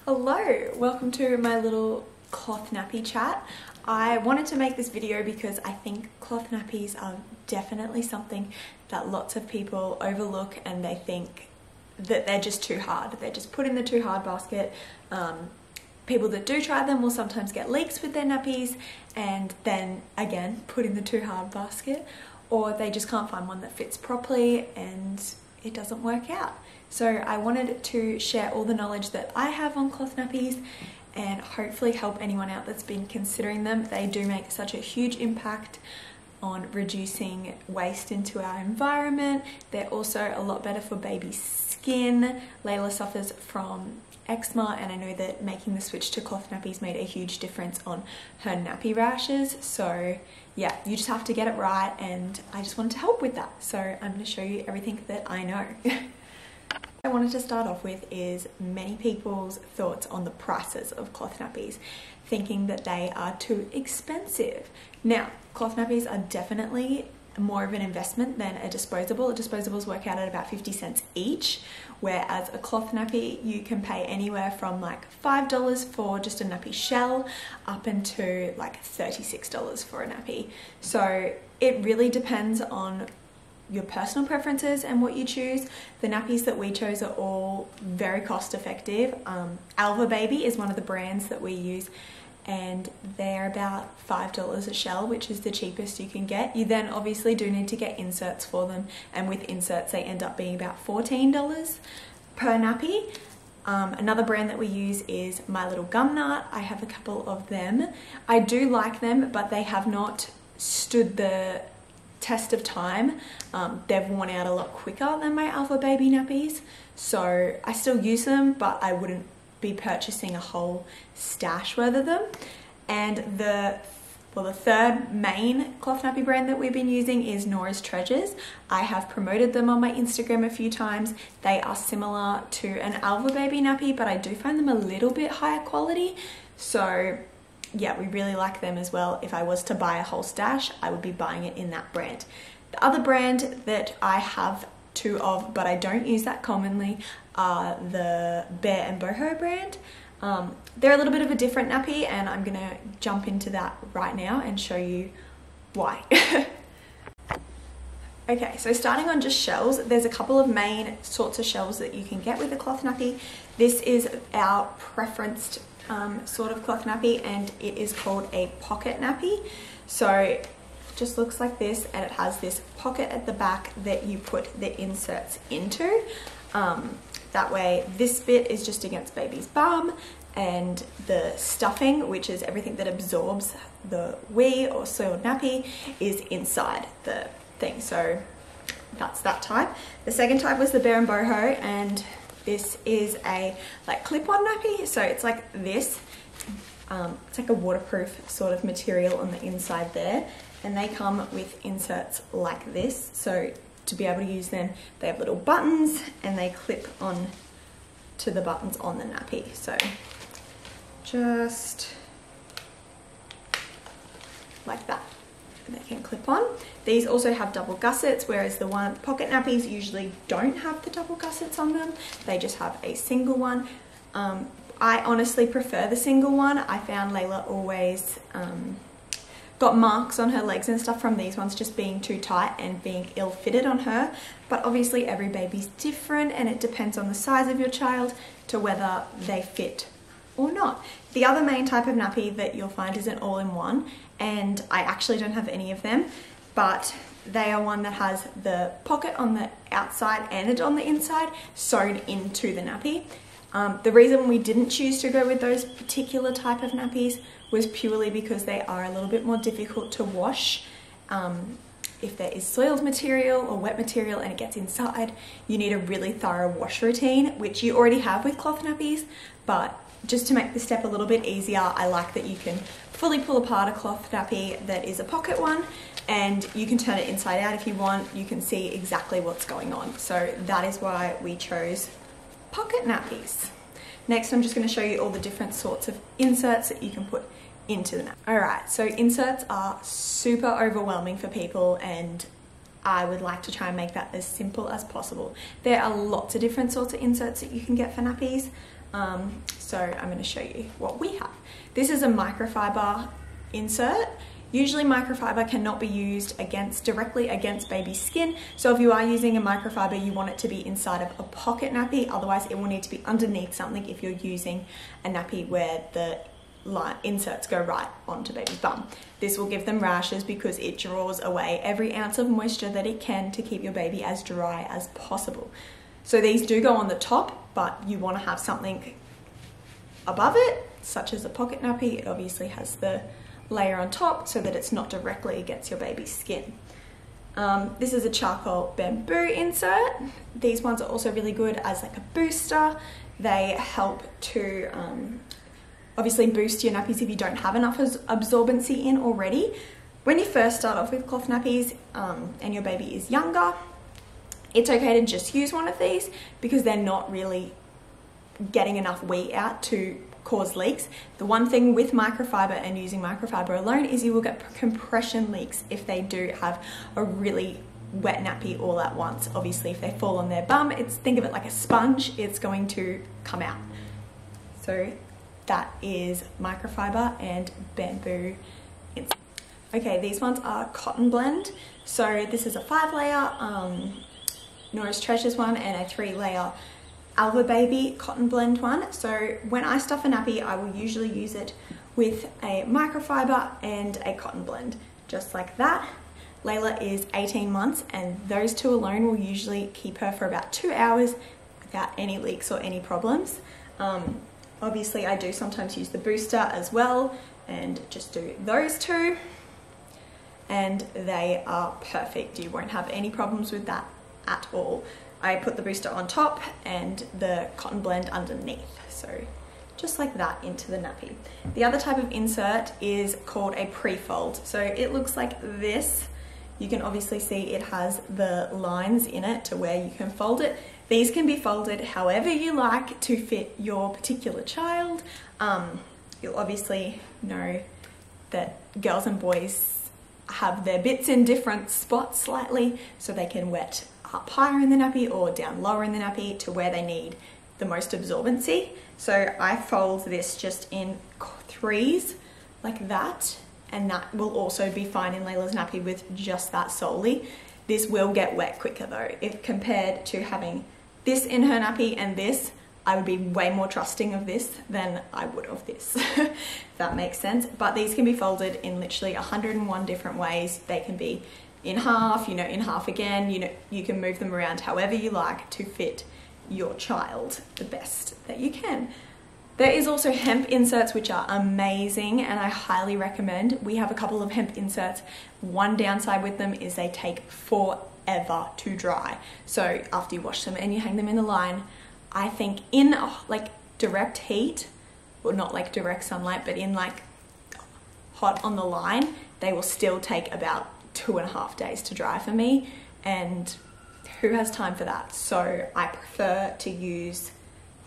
Hello, welcome to my little cloth nappy chat. I wanted to make this video because I think cloth nappies are definitely something that lots of people overlook, and they think that they're just too hard. They're just put in the too hard basket. People that do try them will sometimes get leaks with their nappies and then again put in the too hard basket, or they just can't find one that fits properly and it doesn't work out. So I wanted to share all the knowledge that I have on cloth nappies and hopefully help anyone out that's been considering them. They do make such a huge impact on reducing waste into our environment. They're also a lot better for baby skin. Layla suffers from eczema, and I know that making the switch to cloth nappies made a huge difference on her nappy rashes. So yeah, you just have to get it right, and I just wanted to help with that. So I'm going to show you everything that I know. I wanted to start off with is many people's thoughts on the prices of cloth nappies, thinking that they are too expensive. Now, cloth nappies are definitely more of an investment than a disposable. Disposables work out at about 50 cents each, whereas a cloth nappy you can pay anywhere from like $5 for just a nappy shell up into like $36 for a nappy. So it really depends on your personal preferences and what you choose. The nappies that we chose are all very cost effective. Alva Baby is one of the brands that we use, and they're about $5 a shell, which is the cheapest you can get. You then obviously do need to get inserts for them, and with inserts they end up being about $14 per nappy. Another brand that we use is My Little Gum Nut. I have a couple of them. I do like them, but they have not stood the test of time. They've worn out a lot quicker than my Alva Baby nappies, so I still use them, but I wouldn't be purchasing a whole stash worth of them. And the third main cloth nappy brand that we've been using is Nora's Treasures. I have promoted them on my Instagram a few times. They are similar to an Alva Baby nappy, but I do find them a little bit higher quality. So yeah, we really like them as well. If I was to buy a whole stash, I would be buying it in that brand. The other brand that I have two of, but I don't use that commonly, are the Bear and Boho brand. They're a little bit of a different nappy, and I'm gonna jump into that right now and show you why. Okay, so starting on just shells, there's a couple of main sorts of shells that you can get with a cloth nappy. This is our preferenced sort of cloth nappy, and it is called a pocket nappy. So it just looks like this, and it has this pocket at the back that you put the inserts into. That way this bit is just against baby's bum, and the stuffing, which is everything that absorbs the wee or soiled nappy, is inside the thing. So that's that type. The second type was the Bear and Boho, and this is a like clip-on nappy. So it's like this. It's like a waterproof sort of material on the inside there, and they come with inserts like this. So to be able to use them, they have little buttons and they clip on to the buttons on the nappy. So just like that, they can clip on. These also have double gussets, whereas the pocket nappies usually don't have the double gussets on them. They just have a single one. I honestly prefer the single one. I found Layla always got marks on her legs and stuff from these ones just being too tight and being ill-fitted on her. But obviously every baby's different, and it depends on the size of your child to whether they fit or not. The other main type of nappy that you'll find is an all-in-one, and I actually don't have any of them, but they are one that has the pocket on the outside and on the inside sewn into the nappy. The reason we didn't choose to go with those particular type of nappies was purely because they are a little bit more difficult to wash. If there is soiled material or wet material and it gets inside, you need a really thorough wash routine, which you already have with cloth nappies, but just to make the step a little bit easier, I like that you can fully pull apart a cloth nappy that is a pocket one, and you can turn it inside out if you want. You can see exactly what's going on. So that is why we chose pocket nappies. Next, I'm just going to show you all the different sorts of inserts that you can put into the nappy. Alright, so inserts are super overwhelming for people, and I would like to try and make that as simple as possible. There are lots of different sorts of inserts that you can get for nappies. So I'm going to show you what we have. This is a microfiber insert. Usually microfiber cannot be used directly against baby's skin. So if you are using a microfiber, you want it to be inside of a pocket nappy. Otherwise it will need to be underneath something if you're using a nappy where the inserts go right onto baby's bum. This will give them rashes because it draws away every ounce of moisture that it can to keep your baby as dry as possible. So these do go on the top, but you want to have something above it, such as a pocket nappy. It obviously has the layer on top so that it's not directly against your baby's skin. This is a charcoal bamboo insert. These ones are also really good as like a booster. They help to obviously boost your nappies if you don't have enough absorbency in already. When you first start off with cloth nappies and your baby is younger, it's okay to just use one of these because they're not really getting enough wee out to cause leaks. The one thing with microfiber and using microfiber alone is you will get compression leaks if they do have a really wet nappy all at once. Obviously if they fall on their bum, think of it like a sponge, it's going to come out. So that is microfiber and bamboo insert. Okay, these ones are cotton blend. So this is a 5-layer Nora's Treasures one and a 3-layer Alva Baby cotton blend one. So when I stuff a nappy, I will usually use it with a microfiber and a cotton blend, just like that. Layla is 18 months and those two alone will usually keep her for about 2 hours without any leaks or any problems. Obviously I do sometimes use the booster as well and just do those two, and they are perfect. You won't have any problems with that at all. I put the booster on top and the cotton blend underneath, so just like that into the nappy. The other type of insert is called a pre-fold. So it looks like this. You can obviously see it has the lines in it to where you can fold it. These can be folded however you like to fit your particular child. You'll obviously know that girls and boys have their bits in different spots slightly, so they can wet up higher in the nappy or down lower in the nappy to where they need the most absorbency. So I fold this just in 3s like that, and that will also be fine in Layla's nappy with just that solely. This will get wet quicker though. If compared to having this in her nappy and this, I would be way more trusting of this than I would of this, if that makes sense. But these can be folded in literally 101 different ways. They can be in half, in half again, you can move them around however you like to fit your child the best that you can. There is also hemp inserts, which are amazing and I highly recommend. We have a couple of hemp inserts. One downside with them is they take forever to dry. So after you wash them and you hang them in the line, I think in like direct heat, or not like direct sunlight, but in like hot on the line, they will still take about 2.5 days to dry for me, and who has time for that? So I prefer to use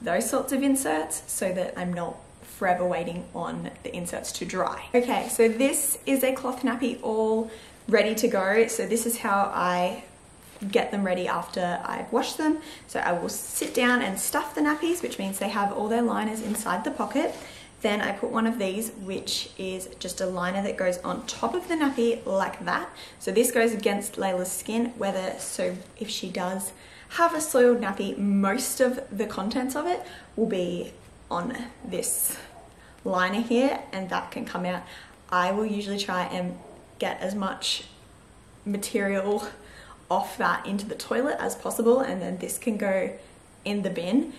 those sorts of inserts so that I'm not forever waiting on the inserts to dry. Okay, so this is a cloth nappy all ready to go. So this is how I get them ready after I've washed them. So I will sit down and stuff the nappies, which means they have all their liners inside the pocket. Then I put one of these, which is just a liner that goes on top of the nappy like that. So this goes against Layla's skin, so if she does have a soiled nappy, most of the contents of it will be on this liner here, and that can come out. I will usually try and get as much material off that into the toilet as possible, and then this can go in the bin.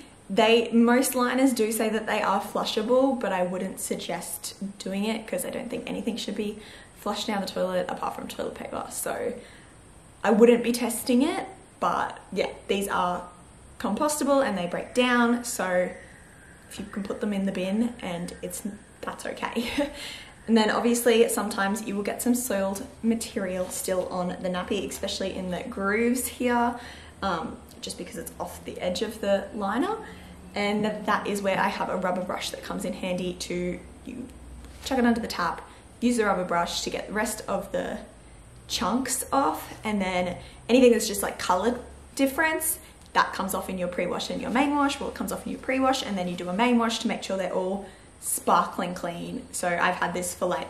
Most liners do say that they are flushable, but I wouldn't suggest doing it because I don't think anything should be flushed down the toilet apart from toilet paper. So I wouldn't be testing it, but yeah, these are compostable and they break down. So if you can put them in the bin, and that's okay. And then obviously sometimes you will get some soiled material still on the nappy, especially in the grooves here, just because it's off the edge of the liner. And that is where I have a rubber brush that comes in handy to chuck it under the tap, use the rubber brush to get the rest of the chunks off, and then anything that's just like colored difference, that comes off in your pre-wash and your main wash. Well, it comes off in your pre-wash and then you do a main wash to make sure they're all sparkling clean. So I've had this for like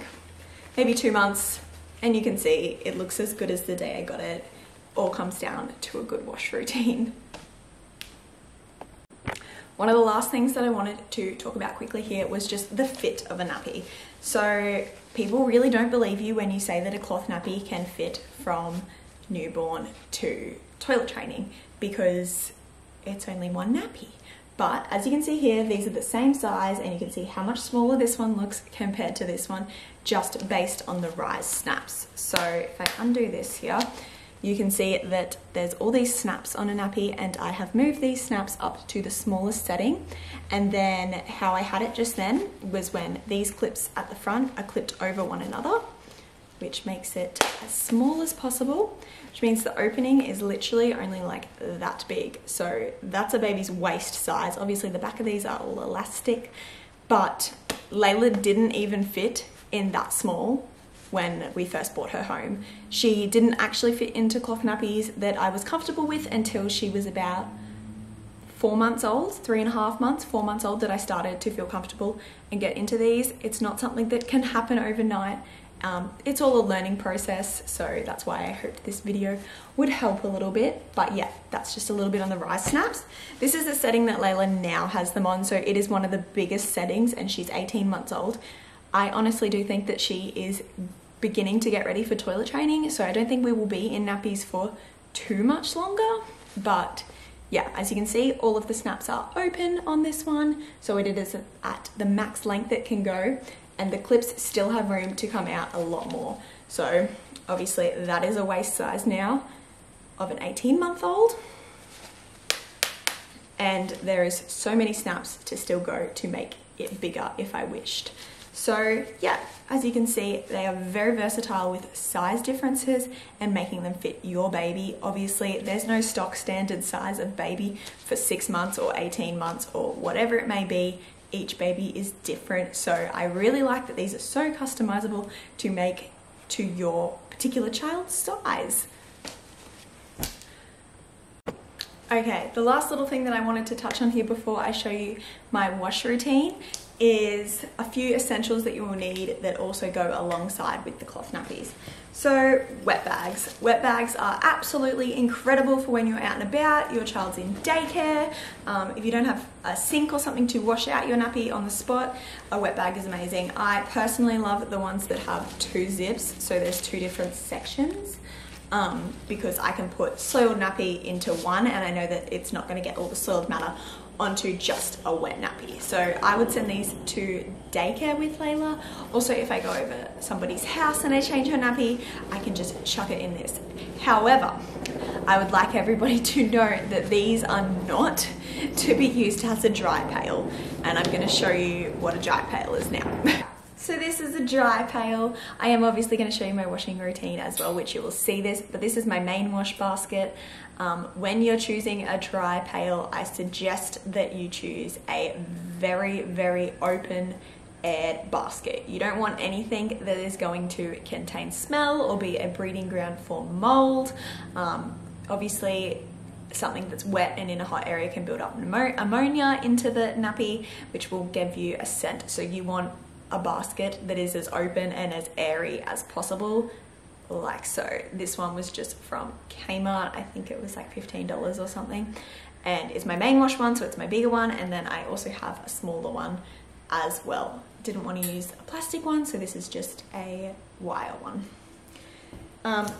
maybe 2 months, and you can see it looks as good as the day I got it. All comes down to a good wash routine. One of the last things that I wanted to talk about quickly here was just the fit of a nappy. So people really don't believe you when you say that a cloth nappy can fit from newborn to toilet training, because it's only one nappy. But as you can see here, these are the same size, and you can see how much smaller this one looks compared to this one, just based on the rise snaps. So if I undo this here, you can see that there's all these snaps on a nappy, and I have moved these snaps up to the smallest setting. And then how I had it just then was when these clips at the front are clipped over one another, which makes it as small as possible, which means the opening is literally only like that big. So that's a baby's waist size. Obviously the back of these are all elastic, but Layla didn't even fit in that small when we first brought her home. She didn't actually fit into cloth nappies that I was comfortable with until she was about 4 months old, 3.5 months, 4 months old, that I started to feel comfortable and get into these. It's not something that can happen overnight. It's all a learning process, so that's why I hoped this video would help a little bit. But yeah, that's just a little bit on the rise snaps. This is the setting that Layla now has them on, so it is one of the biggest settings, and she's 18 months old. I honestly do think that she is beginning to get ready for toilet training, so I don't think we will be in nappies for too much longer. But yeah, as you can see, all of the snaps are open on this one, so it is at the max length it can go, and the clips still have room to come out a lot more. So obviously that is a waist size now of an 18-month-old, and there is so many snaps to still go to make it bigger if I wished. So yeah, as you can see, they are very versatile with size differences and making them fit your baby. Obviously, there's no stock standard size of baby for 6 months or 18 months or whatever it may be. Each baby is different. So I really like that these are so customizable to make to your particular child's size. Okay, the last little thing that I wanted to touch on here before I show you my wash routine is a few essentials that you will need that also go alongside with the cloth nappies. So wet bags. Wet bags are absolutely incredible for when you're out and about, your child's in daycare. If you don't have a sink or something to wash out your nappy on the spot, a wet bag is amazing. I personally love the ones that have 2 zips, so there's 2 different sections. Because I can put soiled nappy into one, and I know that it's not going to get all the soiled matter onto just a wet nappy. So I would send these to daycare with Layla. Also, if I go over somebody's house and I change her nappy, I can just chuck it in this. However, I would like everybody to know that these are not to be used as a dry pail, and I'm going to show you what a dry pail is now. So this is a dry pail. I am obviously going to show you my washing routine as well, which you will see this, but this is my main wash basket. When you're choosing a dry pail, I suggest that you choose a very, very open aired basket. You don't want anything that is going to contain smell or be a breeding ground for mold. Obviously, something that's wet and in a hot area can build up ammonia into the nappy, which will give you a scent. So you want a basket that is as open and as airy as possible, like so. This one was just from Kmart. I think it was like $15 or something, and it's my main wash one, so it's my bigger one, and then I also have a smaller one as well. Didn't want to use a plastic one, so this is just a wire one.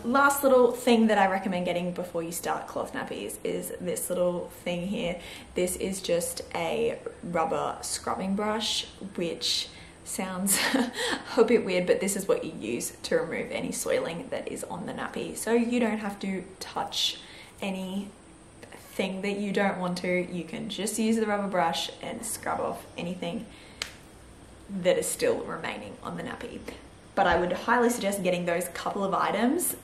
Last little thing that I recommend getting before you start cloth nappies is this little thing here. This is just a rubber scrubbing brush, which sounds a bit weird, but this is what you use to remove any soiling that is on the nappy. So you don't have to touch anything that you don't want to. You can just use the rubber brush and scrub off anything that is still remaining on the nappy. But I would highly suggest getting those couple of items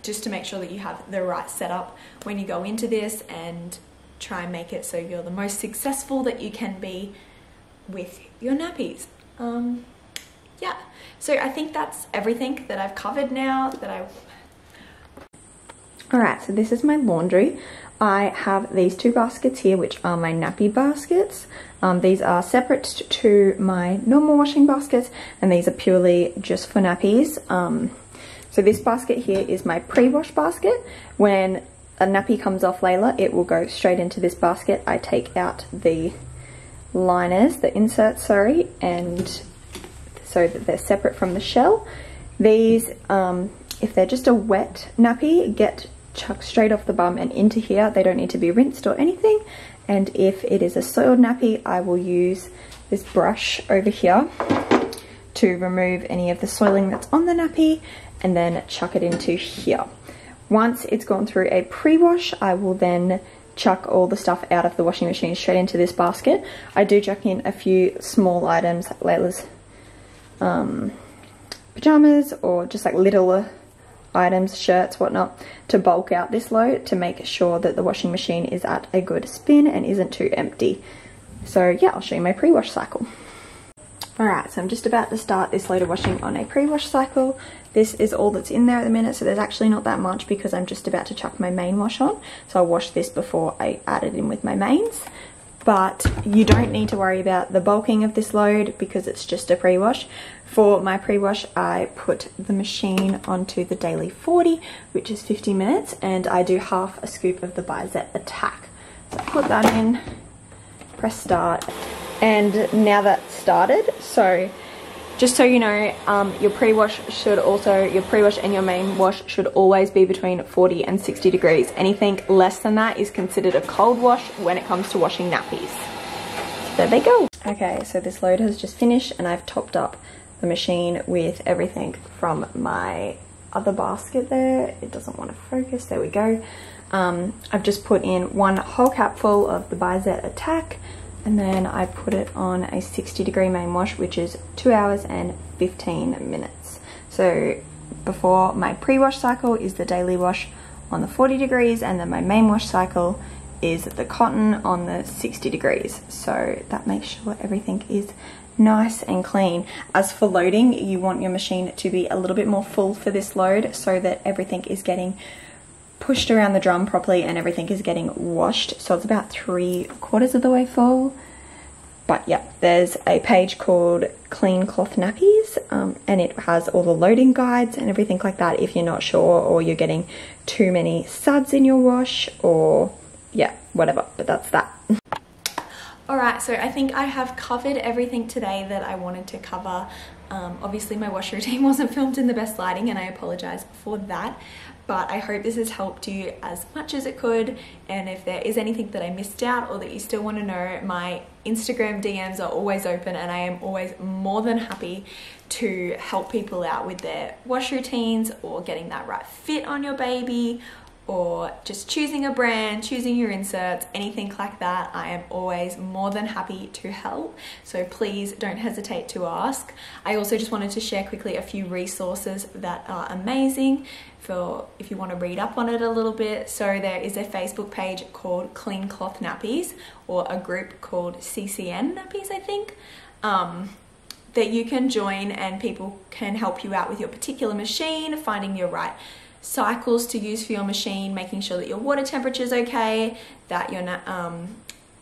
just to make sure that you have the right setup when you go into this, and try and make it so you're the most successful that you can be with your nappies. Yeah, so I think that's everything that I've covered now. Alright, so this is my laundry. I have these two baskets here, which are my Nappy Baskets. These are separate to my normal washing baskets, and these are purely just for nappies. So this basket here is my pre-wash basket. When a nappy comes off Layla, it will go straight into this basket. I take out the liners, the inserts, sorry, and so that they're separate from the shell. These, if they're just a wet nappy, get chucked straight off the bum and into here. They don't need to be rinsed or anything. And if it is a soiled nappy, I will use this brush over here to remove any of the soiling that's on the nappy and then chuck it into here. Once it's gone through a pre-wash, I will then chuck all the stuff out of the washing machine straight into this basket. I do chuck in a few small items like Layla's pajamas, or just like little items, shirts, whatnot, to bulk out this load to make sure that the washing machine is at a good spin and isn't too empty. So yeah, I'll show you my pre-wash cycle. Alright, so I'm just about to start this load of washing on a pre-wash cycle. This is all that's in there at the minute, so there's actually not that much because I'm just about to chuck my main wash on. So I'll wash this before I add it in with my mains. But you don't need to worry about the bulking of this load because it's just a pre-wash. For my pre-wash, I put the machine onto the daily 40, which is 50 minutes, and I do half a scoop of the Bicep Attack. So I put that in, press start, and now that's started. So just so you know, your pre-wash and your main wash should always be between 40 and 60 degrees. Anything less than that is considered a cold wash when it comes to washing nappies. So there they go. Okay, so this load has just finished and I've topped up the machine with everything from my other basket there. It doesn't want to focus, there we go. I've just put in one whole capful of the Bicep Attack, and then I put it on a 60-degree main wash, which is 2 hours and 15 minutes. So before my pre-wash cycle is the daily wash on the 40 degrees, and then my main wash cycle is the cotton on the 60 degrees. So that makes sure everything is nice and clean. As for loading, you want your machine to be a little bit more full for this load so that everything is getting pushed around the drum properly and everything is getting washed. So it's about 3/4 of the way full. But yeah, there's a page called Clean Cloth Nappies, and it has all the loading guides and everything like that if you're not sure, or you're getting too many suds in your wash, or yeah, whatever, but that's that. Alright, so I think I have covered everything today that I wanted to cover. Obviously my wash routine wasn't filmed in the best lighting and I apologise for that, but I hope this has helped you as much as it could, and if there is anything that I missed out or that you still want to know, my Instagram DMs are always open and I am always more than happy to help people out with their wash routines or getting that right fit on your baby, or just choosing a brand, choosing your inserts, anything like that. I am always more than happy to help, so please don't hesitate to ask. I also just wanted to share quickly a few resources that are amazing for if you want to read up on it a little bit. So there is a Facebook page called Clean Cloth Nappies, or a group called CCN Nappies, I think, that you can join, and people can help you out with your particular machine, finding your right cycles to use for your machine, making sure that your water temperature is okay, that your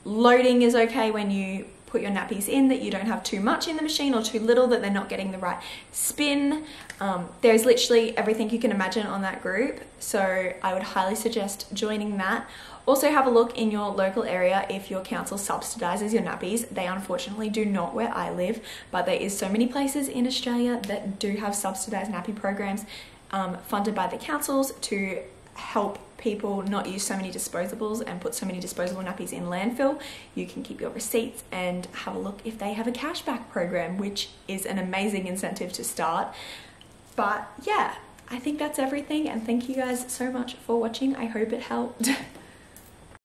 loading is okay when you put your nappies in, that you don't have too much in the machine or too little, that they're not getting the right spin. There's literally everything you can imagine on that group, so I would highly suggest joining that. Also have a look in your local area if your council subsidises your nappies. They unfortunately do not where I live, but there is so many places in Australia that do have subsidised nappy programs funded by the councils to help people not use so many disposables and put so many disposable nappies in landfill. You can keep your receipts and have a look if they have a cashback program, which is an amazing incentive to start. But yeah, I think that's everything, and thank you guys so much for watching. I hope it helped.